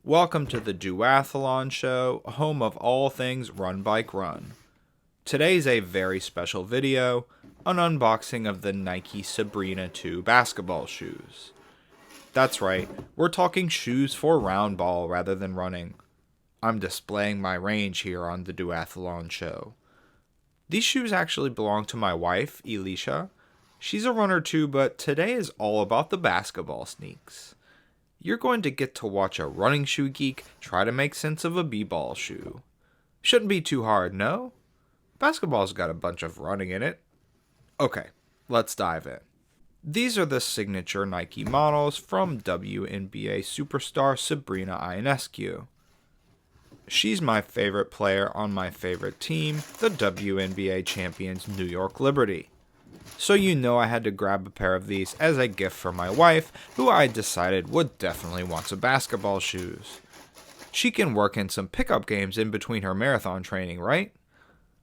Welcome to the Duathlon Show, home of all things Run Bike Run. Today's a very special video, an unboxing of the Nike Sabrina 2 basketball shoes. That's right, we're talking shoes for round ball rather than running. I'm displaying my range here on the Duathlon Show. These shoes actually belong to my wife, Elisha. She's a runner too, but today is all about the basketball sneaks. You're going to get to watch a running shoe geek try to make sense of a b-ball shoe. Shouldn't be too hard, no? Basketball's got a bunch of running in it. Okay, let's dive in. These are the signature Nike models from WNBA superstar Sabrina Ionescu. She's my favorite player on my favorite team, the WNBA champions New York Liberty. So you know I had to grab a pair of these as a gift for my wife, who I decided would definitely want some basketball shoes. She can work in some pickup games in between her marathon training, right?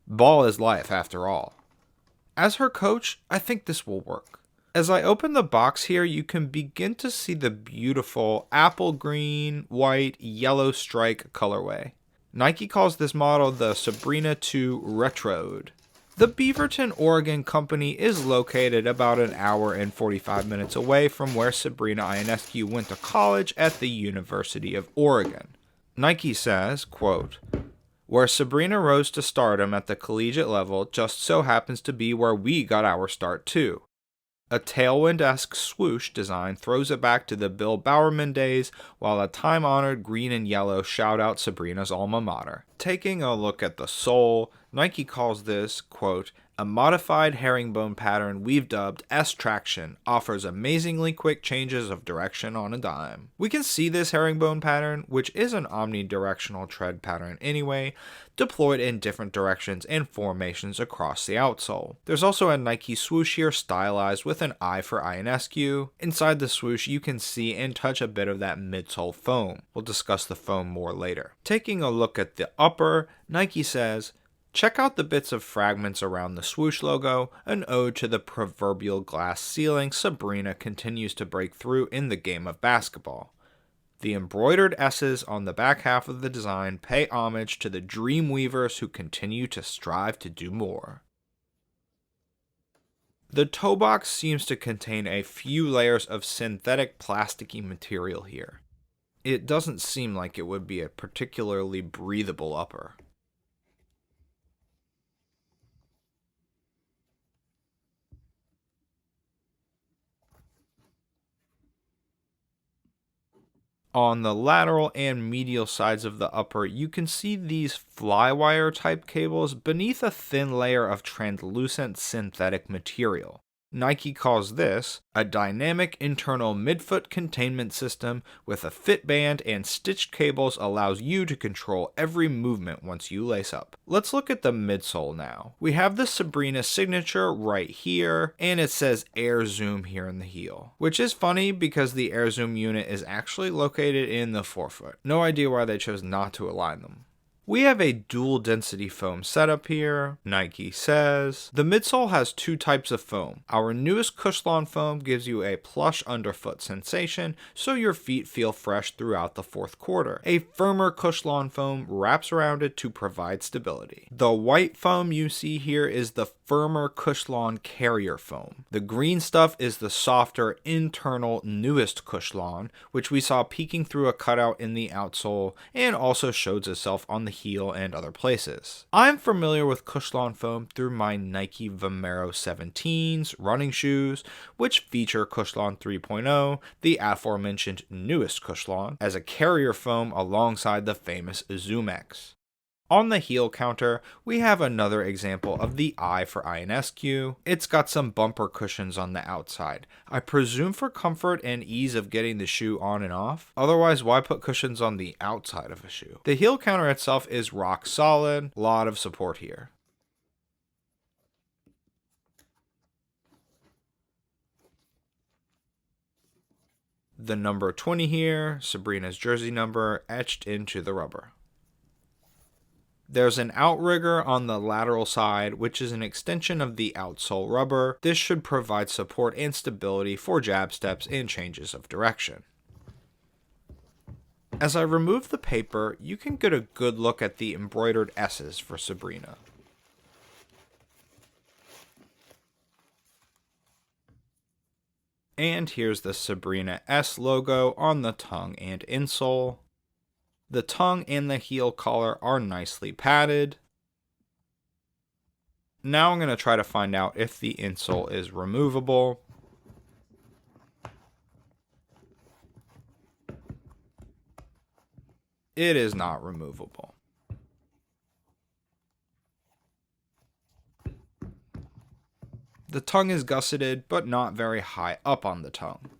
Ball is life, after all. As her coach, I think this will work. As I open the box here, you can begin to see the beautiful apple green, white, yellow strike colorway. Nike calls this model the Sabrina 2 Retroed. The Beaverton, Oregon company is located about an hour and 45 minutes away from where Sabrina Ionescu went to college at the University of Oregon. Nike says, quote, "Where Sabrina rose to stardom at the collegiate level just so happens to be where we got our start too. A tailwind-esque swoosh design throws it back to the Bill Bowerman days, while a time-honored green and yellow shout out Sabrina's alma mater." Taking a look at the sole, Nike calls this, quote, "a modified herringbone pattern we've dubbed S-Traction, offers amazingly quick changes of direction on a dime." We can see this herringbone pattern, which is an omnidirectional tread pattern anyway, deployed in different directions and formations across the outsole. There's also a Nike swoosh here stylized with an eye for Ionescu. Inside the swoosh you can see and touch a bit of that midsole foam. We'll discuss the foam more later. Taking a look at the upper, Nike says, "Check out the bits of fragments around the swoosh logo, an ode to the proverbial glass ceiling Sabrina continues to break through in the game of basketball. The embroidered S's on the back half of the design pay homage to the dream weavers who continue to strive to do more." The toe box seems to contain a few layers of synthetic plasticky material here. It doesn't seem like it would be a particularly breathable upper. On the lateral and medial sides of the upper, you can see these flywire type cables beneath a thin layer of translucent synthetic material. Nike calls this a dynamic internal midfoot containment system with a fit band and stitched cables allows you to control every movement once you lace up. Let's look at the midsole now. We have the Sabrina signature right here, and it says Air Zoom here in the heel, which is funny because the Air Zoom unit is actually located in the forefoot. No idea why they chose not to align them. We have a dual density foam setup here, Nike says. The midsole has two types of foam. Our newest Cushlon foam gives you a plush underfoot sensation, so your feet feel fresh throughout the fourth quarter. A firmer Cushlon foam wraps around it to provide stability. The white foam you see here is the firmer Cushlon carrier foam. The green stuff is the softer internal newest Cushlon, which we saw peeking through a cutout in the outsole and also shows itself on the heel and other places. I'm familiar with Cushlon foam through my Nike Vomero 17s running shoes, which feature Cushlon 3.0, the aforementioned newest Cushlon, as a carrier foam alongside the famous Zoom X. On the heel counter, we have another example of the eye for Ionescu. It's got some bumper cushions on the outside. I presume for comfort and ease of getting the shoe on and off. Otherwise, why put cushions on the outside of a shoe? The heel counter itself is rock solid. A lot of support here. The number 20 here, Sabrina's jersey number, etched into the rubber. There's an outrigger on the lateral side, which is an extension of the outsole rubber. This should provide support and stability for jab steps and changes of direction. As I remove the paper, you can get a good look at the embroidered S's for Sabrina. And here's the Sabrina S logo on the tongue and insole. The tongue and the heel collar are nicely padded. Now I'm going to try to find out if the insole is removable. It is not removable. The tongue is gusseted, but not very high up on the tongue.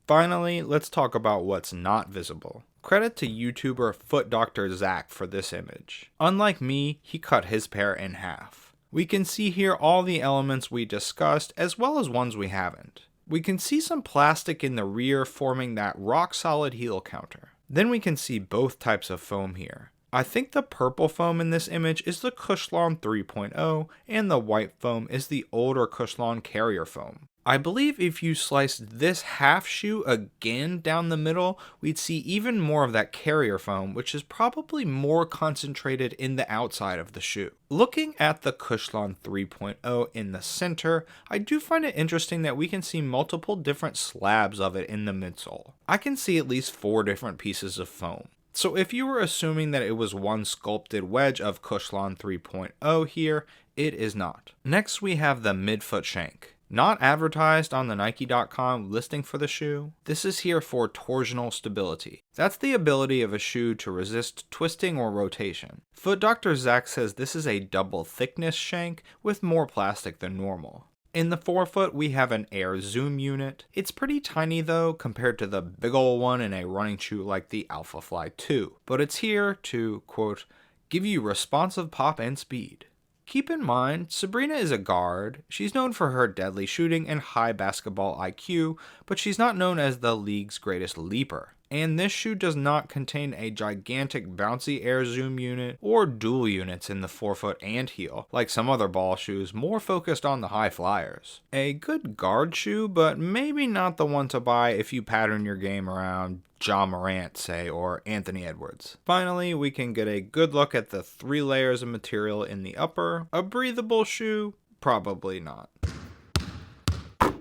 Finally, let's talk about what's not visible. Credit to YouTuber Foot Dr. Zach for this image. Unlike me, he cut his pair in half. We can see here all the elements we discussed as well as ones we haven't. We can see some plastic in the rear forming that rock solid heel counter. Then we can see both types of foam here. I think the purple foam in this image is the Cushlon 3.0 and the white foam is the older Cushlon carrier foam. I believe if you sliced this half shoe again down the middle, we'd see even more of that carrier foam, which is probably more concentrated in the outside of the shoe. Looking at the Cushlon 3.0 in the center, I do find it interesting that we can see multiple different slabs of it in the midsole. I can see at least 4 different pieces of foam. So if you were assuming that it was one sculpted wedge of Cushlon 3.0 here, it is not. Next we have the midfoot shank. Not advertised on the Nike.com listing for the shoe, this is here for torsional stability. That's the ability of a shoe to resist twisting or rotation. Foot Dr. Zach says this is a double thickness shank with more plastic than normal. In the forefoot, we have an air zoom unit. It's pretty tiny though compared to the big ol' one in a running shoe like the Alpha Fly 2, but it's here to, quote, give you responsive pop and speed. Keep in mind, Sabrina is a guard. She's known for her deadly shooting and high basketball IQ, but she's not known as the league's greatest leaper. And this shoe does not contain a gigantic bouncy air zoom unit or dual units in the forefoot and heel, like some other ball shoes more focused on the high flyers. A good guard shoe, but maybe not the one to buy if you pattern your game around Ja Morant, say, or Anthony Edwards. Finally, we can get a good look at the 3 layers of material in the upper. A breathable shoe? Probably not.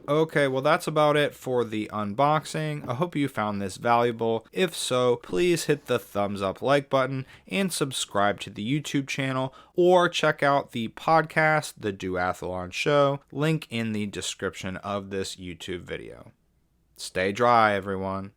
Okay, well that's about it for the unboxing. I hope you found this valuable. If so, please hit the thumbs up like button and subscribe to the YouTube channel, or check out the podcast, The Duathlon Show, link in the description of this YouTube video. Stay dry, everyone.